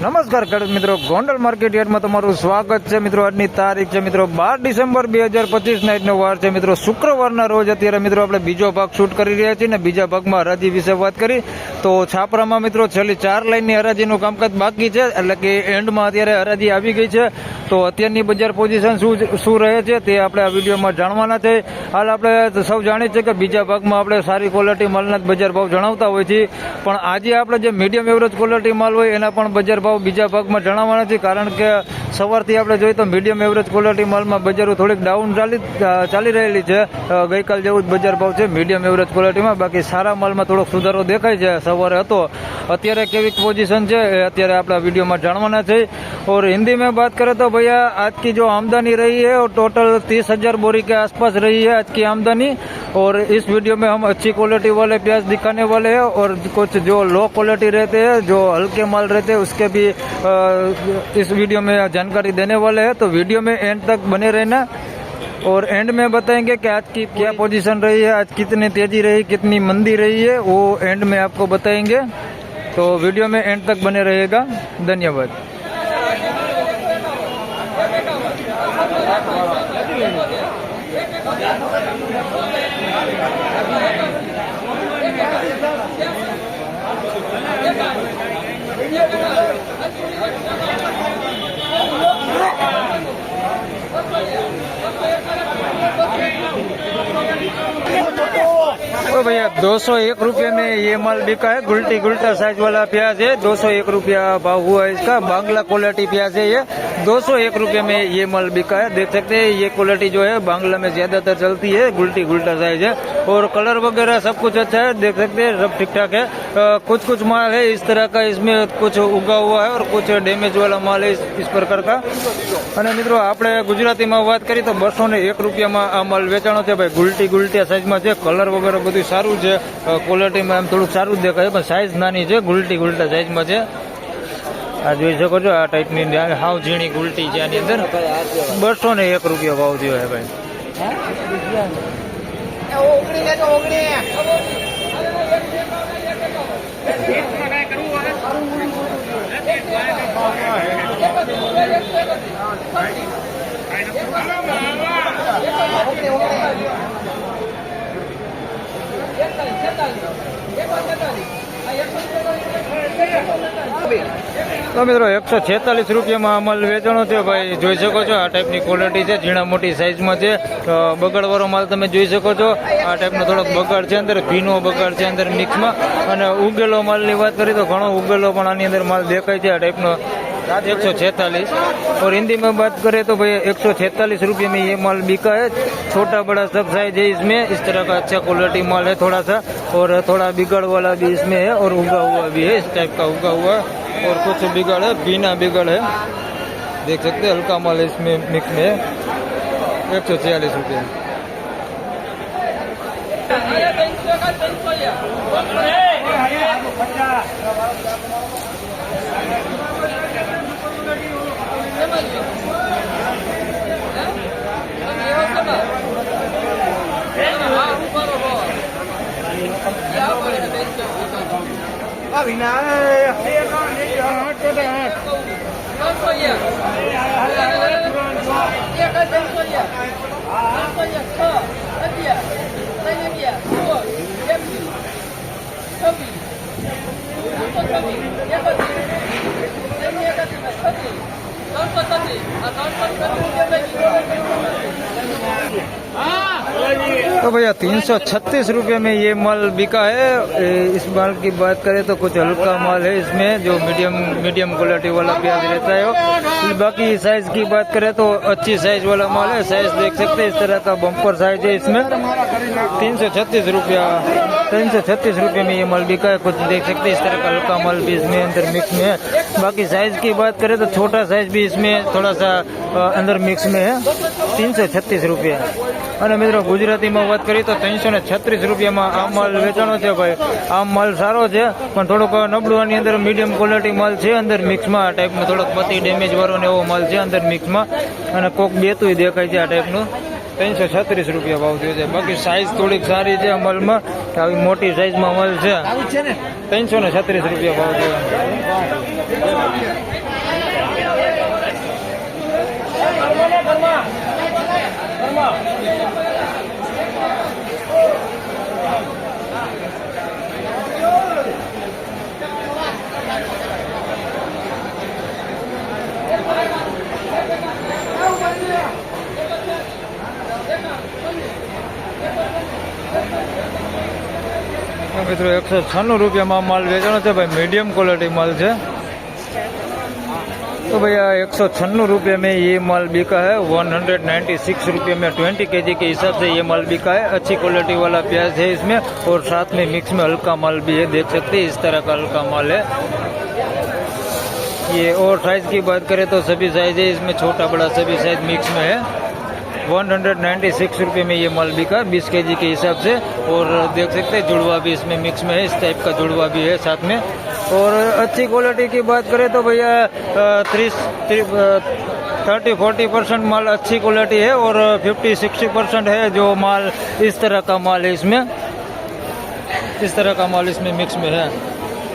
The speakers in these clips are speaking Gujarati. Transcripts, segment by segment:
નમસ્કાર ખેડૂત મિત્રો, ગોંડલ માર્કેટ યાર્ડમાં તમારું સ્વાગત છે મિત્રો. આજની તારીખ છે મિત્રો 12 ડિસેમ્બર 2025 નાઇટનો વાર છે મિત્રો, શુક્રવારના રોજ. અત્યારે મિત્રો આપણે બીજો ભાગ શૂટ કરી રહ્યા છીએ ને બીજા ભાગમાં હરાજી વિશે વાત કરી તો છાપરામાં મિત્રો છેલ્લી 4 લાઇનની હરાજીનું કામકાજ બાકી છે, એટલે કે એન્ડમાં અત્યારે હરાજી આવી ગઈ છે. તો અત્યારની બજાર પોઝિશન શું રહે છે તે આપણે આ વિડીયોમાં જાણવાના છે. હાલ આપણે સૌ જાણીએ છીએ કે બીજા ભાગમાં આપણે સારી ક્વોલિટી માલના બજાર ભાવ જણાવતા હોય છે, પણ આજે આપણે જે મીડિયમ એવરેજ ક્વોલિટી માલ હોય એના પણ બજાર ભાવ બીજા ભાગમાં જણાવવાના છે. કારણ કે સવારથી આપણે જોઈએ તો મીડિયમ એવરેજ ક્વોલિટી માલમાં બજારો થોડીક ડાઉન ચાલી રહેલી છે. ગઈકાલ જેવું જ બજાર ભાવ છે મીડિયમ એવરેજ ક્વોલિટીમાં. બાકી સારા માલમાં થોડોક સુધારો દેખાય છે, સવારે હતો. અત્યારે કેવી પોજીશન છે એ અત્યારે આપણે વીडियो में जानवाना है. और हिंदी में बात करें तो भैया आज की जो आमदनी रही है वो टोटल 30,000 बोरी के आसपास रही है आज की आमदनी. और इस वीडियो में हम अच्छी क्वालिटी वाले प्याज दिखाने वाले हैं और कुछ जो लो क्वालिटी रहते हैं, जो हल्के माल रहते हैं, उसके भी इस वीडियो में जानकारी देने वाले हैं. तो वीडियो में एंड तक बने रहना और एंड में बताएंगे कि आज की क्या पोजीशन रही है, आज कितनी तेजी रही, कितनी मंदी रही है, वो एंड में आपको बताएंगे. तो वीडियो में एंड तक बने रहेगा. धन्यवाद. तो भैया 201 रुपये में ये माल बिका है. गुल्टा साइज वाला प्याज है. 201 रुपया भाव हुआ है इसका. बांग्ला क्वालिटी प्याज है ये. 201 रुपये में ये माल बिका है. देख सकते हैं ये क्वालिटी जो है बांग्ला में ज्यादातर चलती है. गुल्टा साइज है और कलर वगैरह सब कुछ अच्छा है. देख सकते हैं सब ठीक ठाक है. कुछ माल है इस तरह का, इसमें कुछ उगा हुआ है और कुछ डैमेज वाला माल है इस प्रकार का. અને મિત્રો આપણે ગુજરાતીમાં વાત કરી તો 201 રૂપિયામાં આ માલ વેચાણો છે ભાઈ. ગુલ્ટા સાઈઝમાં છે. કલર વગેરે બધું સારું છે. ક્વોલિટીમાં એમ થોડુંક સારું જ દેખાય પણ સાઈઝ નાની છે. ગુલ્ટા સાઈઝમાં છે. આ જોઈ શકો છો આ ટાઈપની હાવ ઝીણી ગુલ્ટી છે આની અંદર. 201 રૂપિયા ભાવ થયો છે ભાઈ. તો મિત્રો 146 રૂપિયામાં અમલ વેચાણો છે ભાઈ. જોઈ શકો છો આ ટાઈપની ક્વોલિટી છે. ઝીણા મોટી સાઈઝમાં છે. બગાડવાળો માલ તમે જોઈ શકો છો. આ ટાઈપનો થોડોક બગાડ છે અંદર, ભીનો બગાડ છે અંદર મિક્સમાં. અને ઉગેલો માલની વાત કરી તો ઘણો ઉગેલો પણ આની અંદર માલ દેખાય છે. આ ટાઈપનો 146. और हिंदी में बात करें तो भैया 146 रुपये में ये माल बिका है. छोटा बड़ा सब साइज है इसमें. इस तरह का अच्छा क्वालिटी माल है थोड़ा सा. और थोड़ा बिगड़ वाला भी इसमें है और उगा हुआ भी है. इस टाइप का उगा हुआ और कुछ बिगड़ है, बिना बिगड़ है. देख सकते हैं हल्का माल इसमें मिक्स में है. 146 रुपये. तो भैया 336 रुपये में ये माल बिका है. इस माल की बात करें तो कुछ हल्का माल है इसमें, जो मीडियम क्वालिटी वाला प्याज रहता है. बाकी साइज की बात करें तो अच्छी साइज वाला माल है. साइज देख सकते हैं इस तरह का बम्पर साइज है इसमें. 336 रुपये में ये माल बिका है. कुछ देख सकते हैं इस तरह का हल्का माल भी इसमें अंदर मिक्स में है. बाकी साइज की बात करें तो छोटा साइज भी इसमें थोड़ा सा अंदर मिक्स में है. 336 रुपया. અને મિત્રો ગુજરાતીમાં વાત કરીએ તો 336 રૂપિયામાં આ માલ વેચાણો છે ભાઈ. આ માલ સારો છે પણ થોડોક નબળું. આની અંદર મીડિયમ ક્વોલિટી માલ છે અંદર મિક્સમાં. આ ટાઈપનો થોડોક પતિ ડેમેજ વાળો ને એવો માલ છે અંદર મિક્સમાં. અને કોક બેતું દેખાય છે આ ટાઈપનું. 336 રૂપિયા ભાવ થયો છે. બાકી સાઈઝ થોડીક સારી છે અમલમાં. આવી મોટી સાઈઝમાં માલ છે 336 રૂપિયા ભાવ છે. મિત્રો 196 રૂપિયામાં માલ વેચાણો છે ભાઈ, मीडियम क्वालिटी माल है. तो भैया 196 रुपये में ये माल बिका है. 196 रुपये में 20 kg के हिसाब से ये माल बिका है. अच्छी क्वालिटी वाला प्याज है इसमें और साथ में मिक्स में हल्का माल भी है, देख सकते हैं इस तरह का हल्का माल है ये. और साइज की बात करें तो सभी साइज है इसमें, छोटा बड़ा सभी साइज मिक्स में है. 196 रुपये में ये माल बिका 20 kg के हिसाब से. और देख सकते हैं जुड़वा भी इसमें मिक्स में है, इस टाइप का जुड़वा भी है साथ में. और अच्छी क्वालिटी की बात करें तो भैया 30-40% माल अच्छी क्वालिटी है और 50-60% है जो माल इस तरह का माल है इसमें, इस तरह का माल इसमें मिक्स में है.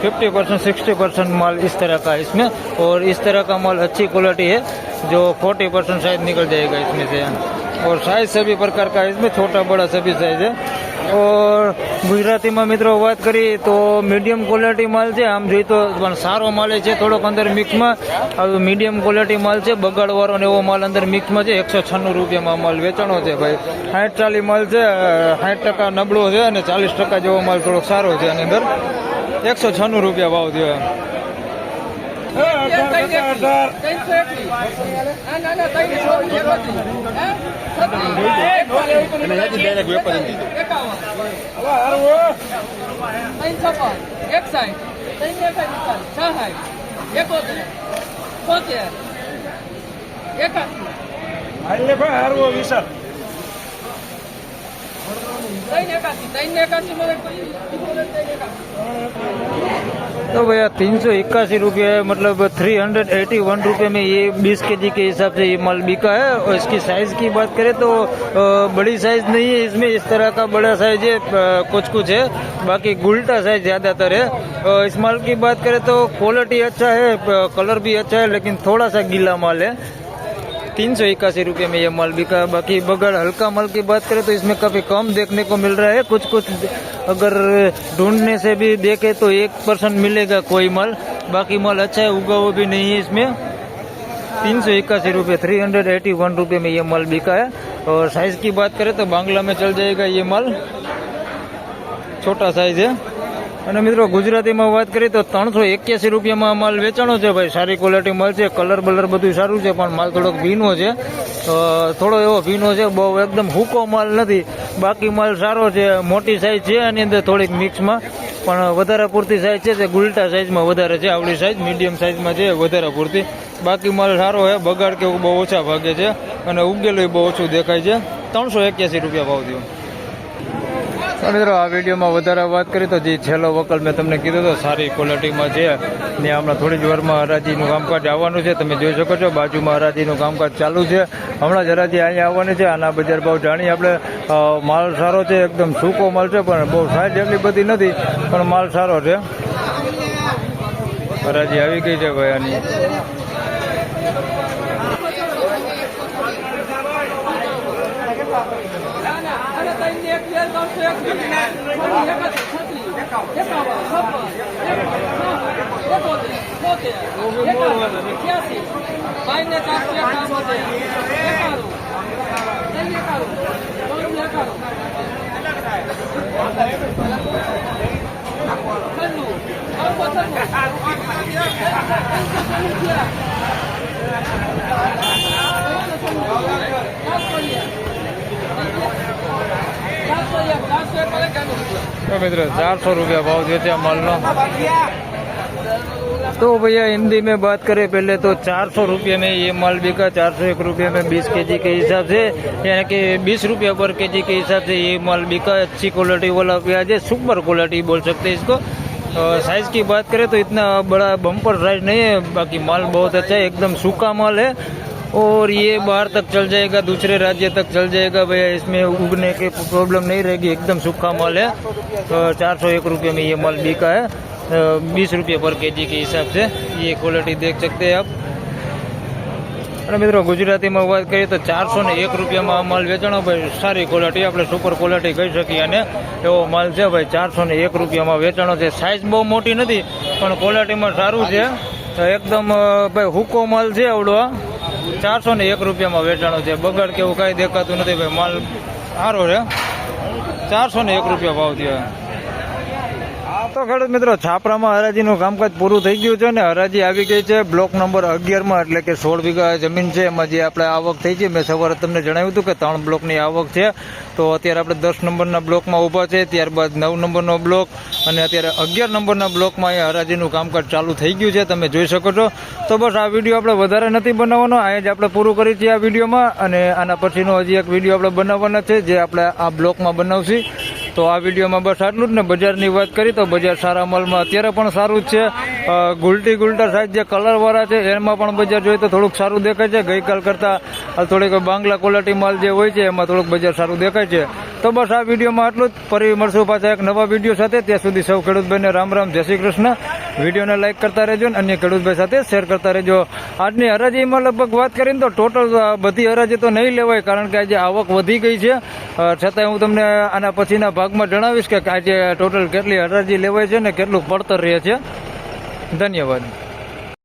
50-60% माल इस तरह का है इसमें. और इस तरह का माल अच्छी क्वालिटी है जो 40% शायद निकल जाएगा इसमें से. और साइज सभी प्रकार का है इसमें, छोटा बड़ा सभी साइज है. और गुजराती में मित्रों बात करी तो मीडियम क्वालिटी माल है. आम जी तो सारो माल है, थोड़ोक अंदर मिक्स में मीडियम क्वालिटी माल है. बगाड़वाळो ने एवो माल अंदर मिक्स में 196 रुपया में माल वेचाणो है भाई. 60-40 माल है, 60% नबळो है और 40% जेवो माल थोड़ो सारो है. अंदर 196 रुपया भाव दियो. तो भैया 381 रुपये मतलब 381 रुपये में ये 20 kg के हिसाब से ये माल बिका है. और इसकी साइज की बात करें तो बड़ी साइज नहीं है इसमें, इस तरह का बड़ा साइज है कुछ है, बाकी गुल्टा साइज ज्यादातर है. इस माल की बात करें तो क्वालिटी अच्छा है, कलर भी अच्छा है, लेकिन थोड़ा सा गीला माल है. 381 रुपये में ये माल बिका. बाकी बगड़ हल्का माल की बात करें तो इसमें काफ़ी कम देखने को मिल रहा है. कुछ अगर ढूंढने से भी देखे तो 1% मिलेगा कोई माल, बाकी माल अच्छा है, उगा हुआ भी नहीं है इसमें. 381 रुपये 381 रुपये में ये माल बिका है. और साइज की बात करें तो बांग्ला में चल जाएगा ये माल, छोटा साइज है. અને મિત્રો ગુજરાતીમાં વાત કરીએ તો 381 રૂપિયામાં માલ વેચાણો છે ભાઈ. સારી ક્વોલિટી માલ છે, કલર બલર બધું સારું છે, પણ માલ થોડોક ભીનો છે, થોડો એવો ભીનો છે, બહુ એકદમ હૂકો માલ નથી. બાકી માલ સારો છે, મોટી સાઈઝ છે આની અંદર થોડીક મિક્સમાં, પણ વધારે પૂરતી સાઈઝ છે તે ગુલટા સાઈઝમાં વધારે છે. આવડી સાઈઝ મીડિયમ સાઈઝમાં છે વધારે પૂરતી. બાકી માલ સારો છે, બગાડ કે બહુ ઓછા ભાગે છે અને ઉગેલું બહુ ઓછું દેખાય છે. 381 રૂપિયા ભાવ થયો. મિત્રો આ વિડીયોમાં વધારે વાત કરી તો જે છેલ્લો વકલ મેં તમને કીધું તો સારી ક્વોલિટીમાં છે ને હમણાં થોડી જ વારમાં હરાજીનું કામકાજ આવવાનું છે. તમે જોઈ શકો છો બાજુમાં હરાજીનું કામકાજ ચાલુ છે. હમણાં જ હરાજી અહીંયા આવવાની છે. આના બજાર ભાવ જાણીએ આપણે. માલ સારો છે, એકદમ સૂકો માલ છે, પણ બહુ સાઈઝ એટલી બધી નથી, પણ માલ સારો છે. હરાજી આવી ગઈ છે ભાઈ આની. तो मित्र 400 रुपया भाव देते हैं माल नो. तो भैया हिंदी में बात करें पहले तो 400 रुपये में ये माल बिका. 401 रुपये में 20 kg के हिसाब से, यानी कि 20 रुपया पर kg के हिसाब से ये माल बिका. अच्छी क्वालिटी वाला प्याज है, सुपर क्वालिटी बोल सकते हैं इसको. साइज की बात करें तो इतना बड़ा बम्पर साइज नहीं है, बाकी माल बहुत अच्छा है, एकदम सूखा माल है. और ये बाहर तक चल जाएगा, दूसरे राज्य तक चल जाएगा भैया, इसमें उगने की प्रॉब्लम नहीं रहेगी, एकदम सूखा माल है। तो 401 रुपये में ये माल बिका है, 20 रुपये पर केजी के हिसाब से। ये क्वालिटी देख सकते हैं आप। અને મિત્રો ગુજરાતીમાં વાત કરીએ તો 401 રૂપિયામાં આ માલ વેચાણો ભાઈ, સારી ક્વોલિટી, આપણે સુપર ક્વોલિટી કહી શકીએ અને એવો માલ છે ભાઈ। 401 રૂપિયામાં વેચાણો છે। સાઇઝ બહુ મોટી નથી પણ ક્વોલિટીમાં સારું છે, એકદમ ભાઈ હુકો માલ છે આવડો। 401 રૂપિયામાં વેચાણો છે, બગાડ કેવું કાંઈ દેખાતું નથી ભાઈ, માલ સારો છે। 401 રૂપિયા ભાવ થયો। તો ખેડૂત મિત્રો, છાપરામાં હરાજીનું કામકાજ પૂરું થઈ ગયું છે ને હરાજી આવી ગઈ છે બ્લોક નંબર 11માં, એટલે કે 16 વીઘા જમીન છે, એમાં જે આપણે આવક થઈ છે મેં સવારે તમને જણાવ્યું હતું કે 3 બ્લોકની આવક છે। તો અત્યારે આપણે 10 નંબરના બ્લોકમાં ઊભા છે, ત્યારબાદ 9 નંબરનો બ્લોક અને અત્યારે 11 નંબરના બ્લોકમાં એ હરાજીનું કામકાજ ચાલુ થઈ ગયું છે, તમે જોઈ શકો છો। તો બસ આ વિડીયો આપણે વધારે નથી બનાવવાનો, અહીંયા જ આપણે પૂરું કરી છીએ આ વિડીયોમાં, અને આના પછીનો હજી એક વિડીયો આપણે બનાવવાના છે જે આપણે આ બ્લોકમાં બનાવશું। તો આ વિડીયોમાં બસ આટલું જ ને। બજારની વાત કરી તો બજાર સારા માલમાં અત્યારે પણ સારું જ છે। ગુલટા સાઈઝ જે કલરવાળા છે એમાં પણ બજાર જોઈએ તો થોડુંક સારું દેખાય છે, ગઈકાલ કરતાં થોડીક બાંગ્લા ક્વોલિટી માલ જે હોય છે એમાં થોડુંક બજાર સારું દેખાય છે। તો બસ આ વિડીયોમાં આટલું જ, ફરી મળશું પાછા એક નવા વિડીયો સાથે। ત્યાં સુધી સૌ ખેડૂતભાઈને રામ રામ, જય શ્રી કૃષ્ણ। વિડીયોને લાઇક કરતા રહેજો અને અન્ય ખેડૂતભાઈ સાથે શેર કરતા રહેજો। આજની હરાજીમાં લગભગ વાત કરીને તો ટોટલ બધી હરાજી તો નહીં લેવાય, કારણ કે આજે આવક વધી ગઈ છે, છતાંય હું તમને આના પછીના ભાગમાં જણાવીશ કે આજે ટોટલ કેટલી હરાજી લેવાય છે ને કેટલું પડતર રહે છે। ધન્યવાદ।